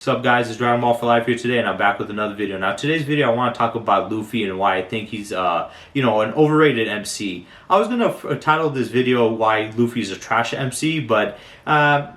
What's up guys, it's Admirable for Life here today and I'm back with another video. Now today's video I want to talk about Luffy and why I think he's an overrated MC. I was going to title this video why Luffy's a trash MC, but I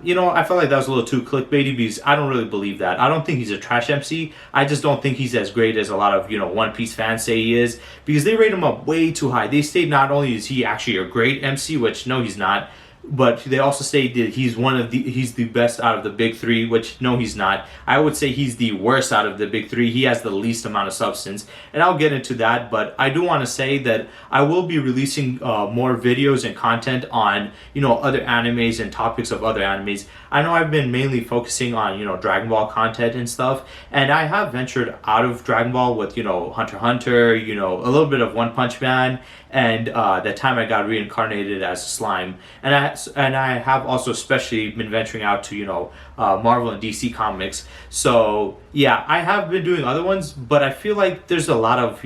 felt like that was a little too clickbaity because I don't really believe that. I don't think he's a trash MC. I just don't think he's as great as a lot of One Piece fans say he is, because they rate him up way too high. They state not only is he actually a great MC, which no he's not, but they also say that he's the best out of the big three, which no he's not. I would say he's the worst out of the big three. He has the least amount of substance, and I'll get into that. But I do want to say that I will be releasing more videos and content on other animes and topics of other animes. I know I've been mainly focusing on Dragon Ball content and stuff, and I have ventured out of Dragon Ball with Hunter x Hunter, a little bit of One Punch Man, and that time I got reincarnated as a slime, and I have also especially been venturing out to Marvel and DC comics. So yeah, I have been doing other ones, but I feel like there's a lot of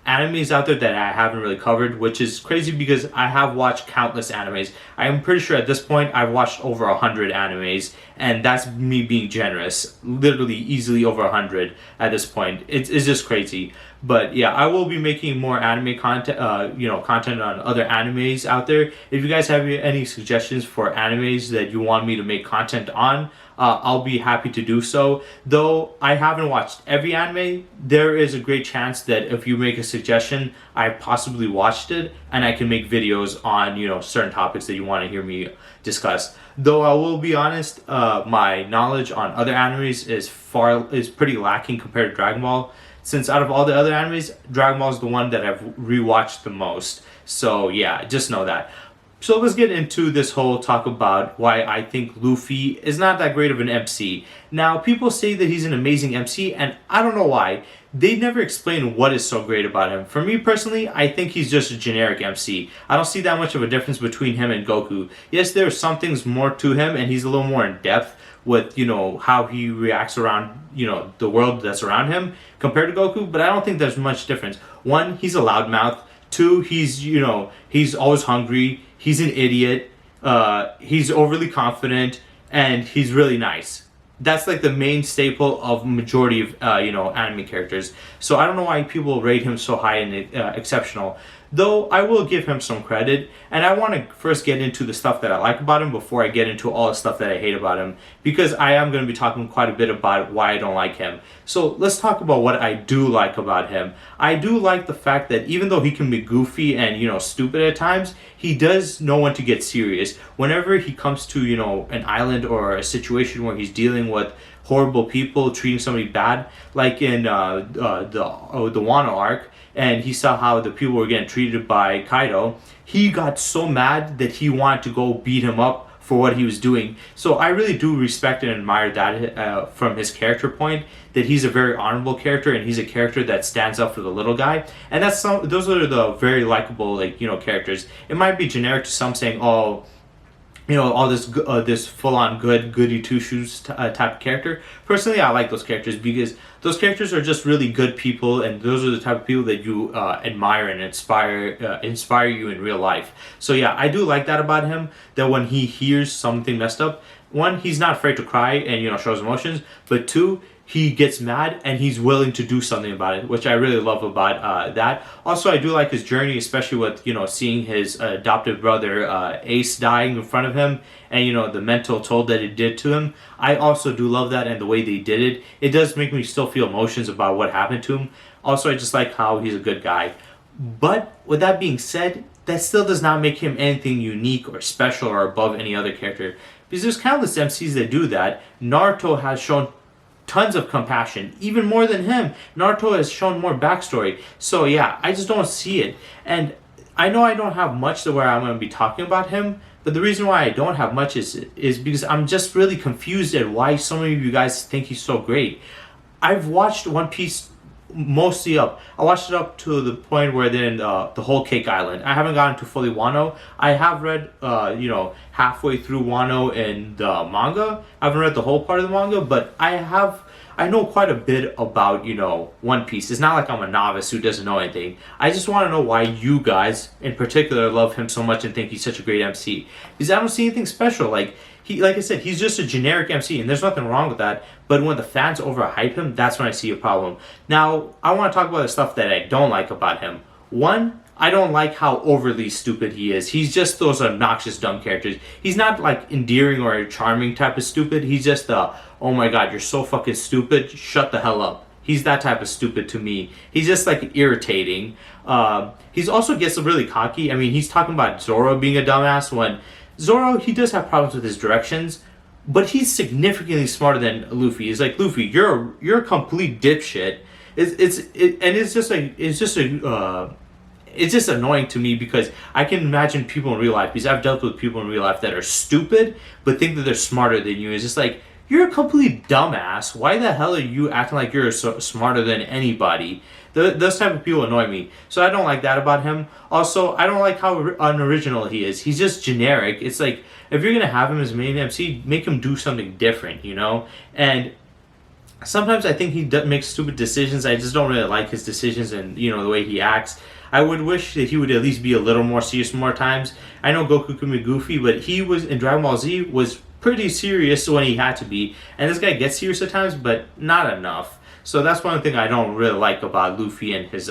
animes out there that I haven't really covered, which is crazy because I have watched countless animes. I'm pretty sure at this point I've watched over 100 animes, and that's me being generous. Literally easily over 100 at this point. It's just crazy. But yeah, I will be making more anime content, content on other animes out there. If you guys have any suggestions for animes that you want me to make content on, I'll be happy to do so. Though I haven't watched every anime, there is a great chance that if you make a suggestion, I possibly watched it, and I can make videos on certain topics that you want to hear me discuss. Though I will be honest, my knowledge on other animes is pretty lacking compared to Dragon Ball. Since out of all the other animes, Dragon Ball is the one that I've rewatched the most. So yeah, just know that. So let's get into this whole talk about why I think Luffy is not that great of an MC. Now, people say that he's an amazing MC, and I don't know why. They never explain what is so great about him. For me personally, I think he's just a generic MC. I don't see that much of a difference between him and Goku. Yes, there are some things more to him, and he's a little more in depth with how he reacts around the world that's around him compared to Goku, but I don't think there's much difference. One, he's a loudmouth. Two, he's he's always hungry. He's an idiot. He's overly confident, and he's really nice. That's like the main staple of majority of anime characters. So I don't know why people rate him so high and exceptional. Though I will give him some credit, and I want to first get into the stuff that I like about him before I get into all the stuff that I hate about him, because I am going to be talking quite a bit about why I don't like him. So let's talk about what I do like about him. I do like the fact that even though he can be goofy and stupid at times, he does know when to get serious. Whenever he comes to an island or a situation where he's dealing with horrible people treating somebody bad, like in the Wano arc, and he saw how the people were getting treated by Kaido, he got so mad that he wanted to go beat him up for what he was doing. So I really do respect and admire that from his character point, that he's a very honorable character, and he's a character that stands up for the little guy. And those are the very likable characters. It might be generic to some, saying, oh, all this full-on goody two-shoes type of character. Personally, I like those characters because those characters are just really good people, and those are the type of people that you admire and inspire you in real life. So yeah, I do like that about him, that when he hears something messed up, one, he's not afraid to cry and show his emotions, but two, he gets mad and he's willing to do something about it, which I really love about that. Also, I do like his journey, especially with seeing his adopted brother Ace dying in front of him, and the mental toll that it did to him. I also do love that, and the way they did it, it does make me still feel emotions about what happened to him. Also, I just like how he's a good guy. But with that being said, that still does not make him anything unique or special or above any other character, because there's countless MCs that do that. Naruto has shown tons of compassion, even more than him. Naruto has shown more backstory. So yeah, I just don't see it. And I know I don't have much to where I'm going to be talking about him, but the reason why I don't have much is because I'm just really confused at why so many of you guys think he's so great. I've watched One Piece mostly up. I watched it up to the point where they're in the whole Cake Island. I haven't gotten to fully Wano. I have read halfway through Wano in the manga. I haven't read the whole part of the manga, but I know quite a bit about One Piece. It's not like I'm a novice who doesn't know anything. I just want to know why you guys in particular love him so much and think he's such a great MC, because I don't see anything special. Like, he, like I said, he's just a generic MC, and there's nothing wrong with that. But when the fans overhype him, that's when I see a problem. Now, I want to talk about the stuff that I don't like about him. One, I don't like how overly stupid he is. He's just those obnoxious, dumb characters. He's not like endearing or charming type of stupid. He's just the, oh my god, you're so fucking stupid, shut the hell up. He's that type of stupid to me. He's just like irritating. He's also gets really cocky. I mean, he's talking about Zoro being a dumbass when Zoro, he does have problems with his directions, but he's significantly smarter than Luffy. He's like, Luffy, you're a complete dipshit. It's just annoying to me because I can imagine people in real life, because I've dealt with people in real life that are stupid but think that they're smarter than you. It's just like, you're a complete dumbass. Why the hell are you acting like you're smarter than anybody? Those type of people annoy me. So I don't like that about him. Also, I don't like how unoriginal he is. He's just generic. It's like, if you're going to have him as main MC, make him do something different, you know? And sometimes I think he makes stupid decisions. I just don't really like his decisions and, you know, the way he acts. I would wish that he would at least be a little more serious more times. I know Goku can be goofy, but he was, in Dragon Ball Z, was pretty serious when he had to be. And this guy gets serious at times, but not enough. So that's one thing I don't really like about Luffy and his,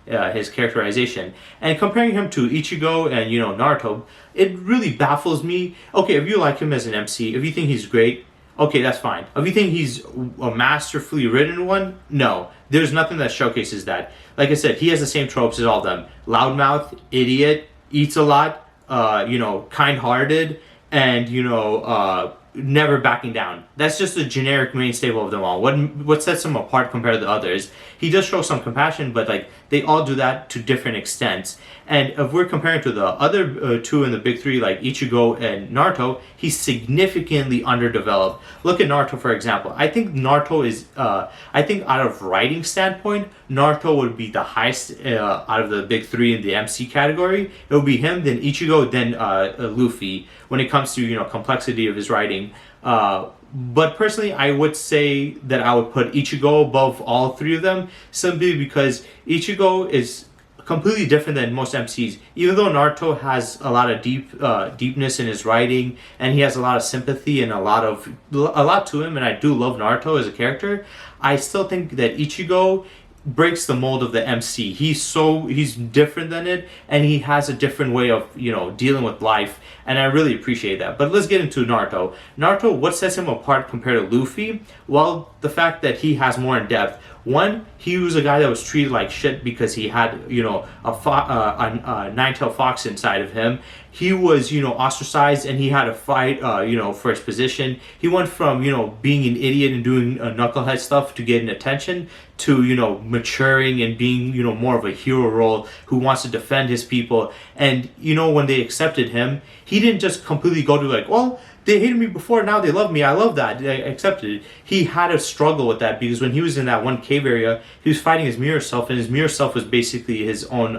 his characterization. And comparing him to Ichigo and, Naruto, it really baffles me. Okay, if you like him as an MC, if you think he's great, okay, that's fine. If you think he's a masterfully written one, no. There's nothing that showcases that. Like I said, he has the same tropes as all of them. Loudmouth, idiot, eats a lot, kind-hearted, and, never backing down. That's just a generic main staple of them all. What sets him apart compared to the others? He does show some compassion, but like they all do that to different extents. And if we're comparing to the other two in the big three, like Ichigo and Naruto, he's significantly underdeveloped. Look at Naruto, for example. I think Naruto is, I think out of writing standpoint, Naruto would be the highest out of the big three in the MC category. It would be him, then Ichigo, then Luffy, when it comes to, complexity of his writing. But personally, I would say that I would put Ichigo above all three of them, simply because Ichigo is completely different than most MCs. Even though Naruto has a lot of deepness in his writing, and he has a lot of sympathy and a lot to him, and I do love Naruto as a character, I still think that Ichigo breaks the mold of the MC. He's different than it, and he has a different way of, dealing with life, and I really appreciate that. But let's get into Naruto. Naruto, what sets him apart compared to Luffy? Well, the fact that he has more in depth. One, he was a guy that was treated like shit because he had, a nine-tailed fox inside of him. He was, ostracized, and he had to fight, for his position. He went from, being an idiot and doing knucklehead stuff to getting attention to, maturing and being, more of a hero role who wants to defend his people. And, when they accepted him, he didn't just completely go to like, well, they hated me before, now they love me. I love that. I accepted it. He had a struggle with that because when he was in that one cave area, he was fighting his mirror self, and his mirror self was basically his own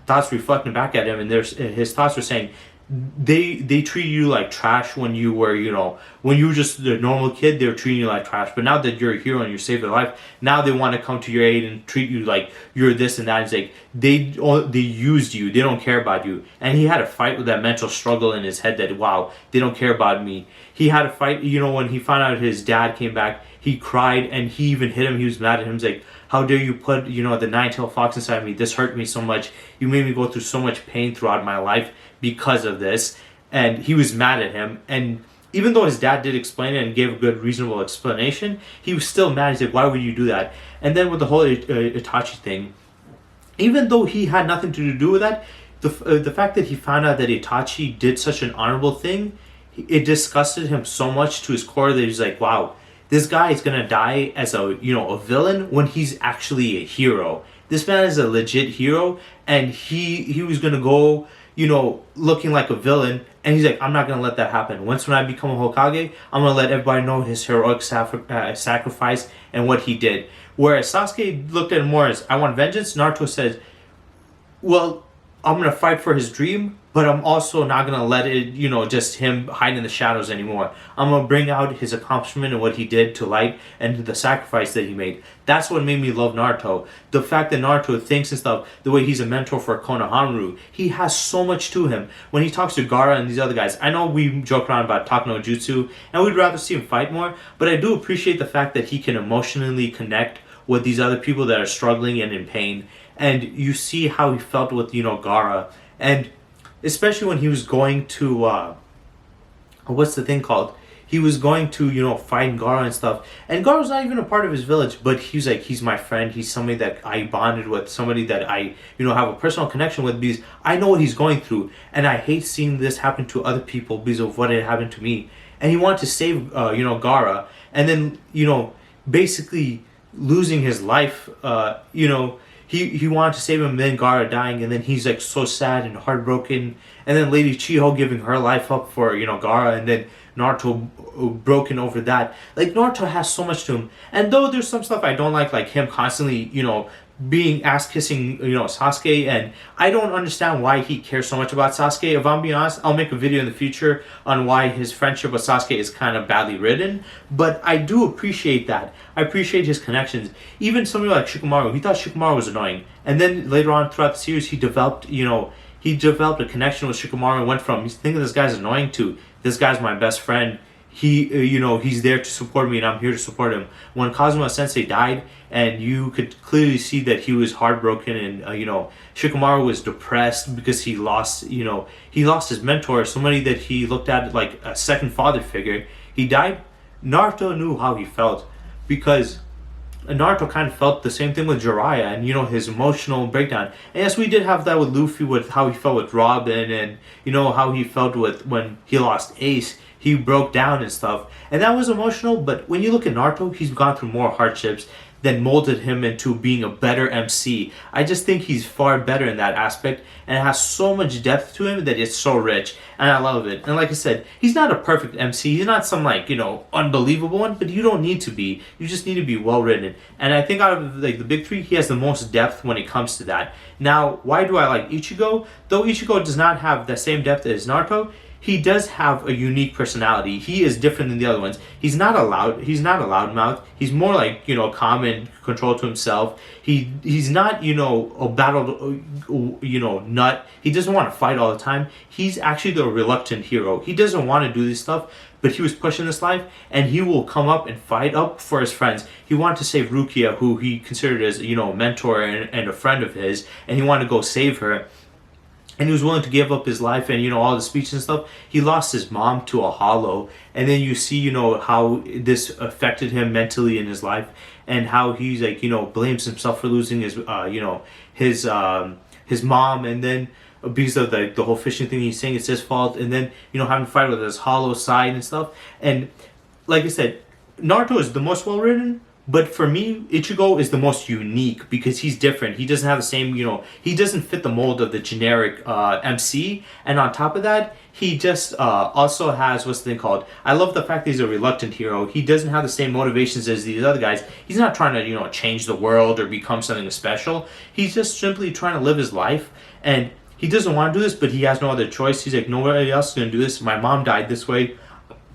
thoughts reflecting back at him, and his thoughts were saying, they treated you like trash when you were, when you were just a normal kid, they were treating you like trash. But now that you're a hero and you saved their life, now they want to come to your aid and treat you like you're this and that. It's like they used you. They don't care about you. And he had a fight with that mental struggle in his head that, wow, they don't care about me. He had a fight, when he found out his dad came back, he cried, and he even hit him. He was mad at him. He's like, how dare you put, the nine-tailed fox inside me? This hurt me so much. You made me go through so much pain throughout my life because of this. And he was mad at him. And even though his dad did explain it and gave a good, reasonable explanation, he was still mad. He's like, why would you do that? And then with the whole Itachi thing, even though he had nothing to do with that, the fact that he found out that Itachi did such an honorable thing, it disgusted him so much to his core that he's like, wow, this guy is gonna die as a villain when he's actually a hero. This man is a legit hero, and he was gonna go, looking like a villain, and he's like, I'm not gonna let that happen. Once when I become a Hokage, I'm gonna let everybody know his heroic sacrifice and what he did. Whereas Sasuke looked at it more as, I want vengeance. Naruto says, well, I'm gonna fight for his dream, but I'm also not gonna let it, you know, just him hide in the shadows anymore. I'm gonna bring out his accomplishment and what he did to light and the sacrifice that he made. That's what made me love Naruto. The fact that Naruto thinks and stuff, the way he's a mentor for Konohamaru, he has so much to him. When he talks to Gaara and these other guys, I know we joke around about Talk no Jutsu, and we'd rather see him fight more, but I do appreciate the fact that he can emotionally connect with these other people that are struggling and in pain. And you see how he felt with, you know, Gaara. And especially when he was going to, what's the thing called? He was going to, you know, fight Gaara and stuff. And Gaara's not even a part of his village, but he's like, he's my friend. He's somebody that I bonded with, somebody that I, you know, have a personal connection with because I know what he's going through. And I hate seeing this happen to other people because of what had happened to me. And he wanted to save, you know, Gaara. And then, you know, basically losing his life, you know, he wanted to save him, and then Gaara dying, and then he's like so sad and heartbroken, and then Lady Chiho giving her life up for, you know, Gaara, and then Naruto broken over that. Like, Naruto has so much to him, and though there's some stuff I don't like him constantly, you know, being ass kissing, you know, Sasuke, and I don't understand why he cares so much about Sasuke. If I'm being honest, I'll make a video in the future on why his friendship with Sasuke is kind of badly written, but I do appreciate that. I appreciate his connections. Even somebody like Shikamaru, he thought Shikamaru was annoying, and then later on throughout the series, he developed, you know, he developed a connection with Shikamaru and went from, he's thinking this guy's annoying to, this guy's my best friend. He, you know, he's there to support me and I'm here to support him. When Kazuma Sensei died, and you could clearly see that he was heartbroken, and, you know, Shikamaru was depressed because he lost, you know, he lost his mentor, somebody that he looked at like a second father figure. He died. Naruto knew how he felt because Naruto kind of felt the same thing with Jiraiya and, you know, his emotional breakdown. And yes, we did have that with Luffy, with how he felt with Robin, and, you know, how he felt with when he lost Ace. He broke down and stuff, and that was emotional. But when you look at Naruto, he's gone through more hardships that molded him into being a better MC. I just think he's far better in that aspect, and it has so much depth to him that it's so rich, and I love it. And like I said, he's not a perfect MC. He's not some, like, you know, unbelievable one, but you don't need to be. You just need to be well written. And I think out of like the big three, he has the most depth when it comes to that. Now, why do I like Ichigo? Though Ichigo does not have the same depth as Naruto, he does have a unique personality. He is different than the other ones. He's not a loudmouth. He's more like, you know, calm and controlled to himself. He's not, you know, a battle, you know, nut. He doesn't want to fight all the time. He's actually the reluctant hero. He doesn't want to do this stuff, but he was pushing this life, and he will come up and fight up for his friends. He wanted to save Rukia, who he considered as, you know, a mentor and a friend of his, and he wanted to go save her. And he was willing to give up his life and, you know, all the speeches and stuff. He lost his mom to a hollow. And then you see, you know, how this affected him mentally in his life. And how he's like, you know, blames himself for losing his, you know, his mom. And then because of the whole fishing thing, he's saying it's his fault. And then, you know, having to fight with his hollow side and stuff. And like I said, Naruto is the most well-written. But for me, Ichigo is the most unique because he's different. He doesn't have the same, you know, he doesn't fit the mold of the generic MC. And on top of that, he just also has, what's the thing called? I love the fact that he's a reluctant hero. He doesn't have the same motivations as these other guys. He's not trying to, you know, change the world or become something special. He's just simply trying to live his life. And he doesn't want to do this, but he has no other choice. He's like, nobody else is going to do this. My mom died this way.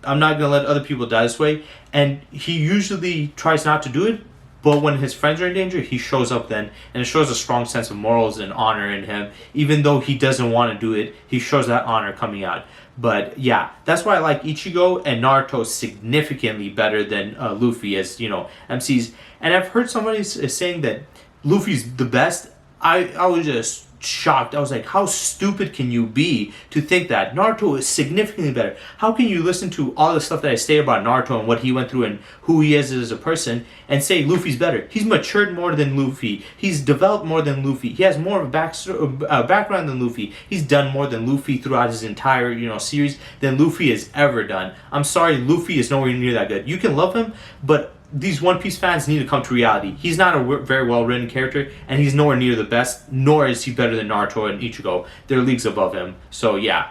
I'm not going to let other people die this way. And he usually tries not to do it, but when his friends are in danger, he shows up then, and it shows a strong sense of morals and honor in him. Even though he doesn't want to do it, he shows that honor coming out. But yeah, that's why I like Ichigo and Naruto significantly better than Luffy as, you know, MCs. And I've heard somebody saying that Luffy's the best. I was just shocked. I was like, how stupid can you be to think that? Naruto is significantly better. How can you listen to all the stuff that I say about Naruto and what he went through and who he is as a person and say Luffy's better? He's matured more than Luffy. He's developed more than Luffy. He has more of a background than Luffy. He's done more than Luffy throughout his entire, you know, series than Luffy has ever done. I'm sorry, Luffy is nowhere near that good. You can love him, but these One Piece fans need to come to reality. He's not a very well-written character, and he's nowhere near the best, nor is he better than Naruto and Ichigo. They're leagues above him. So yeah,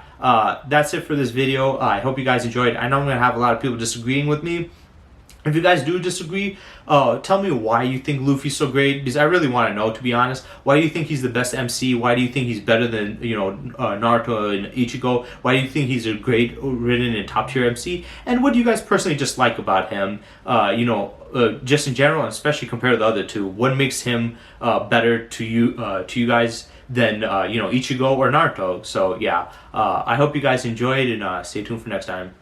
that's it for this video. I hope you guys enjoyed. I know I'm going to have a lot of people disagreeing with me, If you guys do disagree, tell me why you think Luffy's so great, because I really want to know, to be honest. Why do you think he's the best MC? Why do you think he's better than, Naruto and Ichigo? Why do you think he's a great written and top tier MC? And what do you guys personally just like about him? Just in general, and especially compared to the other two. What makes him better to you guys than Ichigo or Naruto? So yeah, I hope you guys enjoyed, and stay tuned for next time.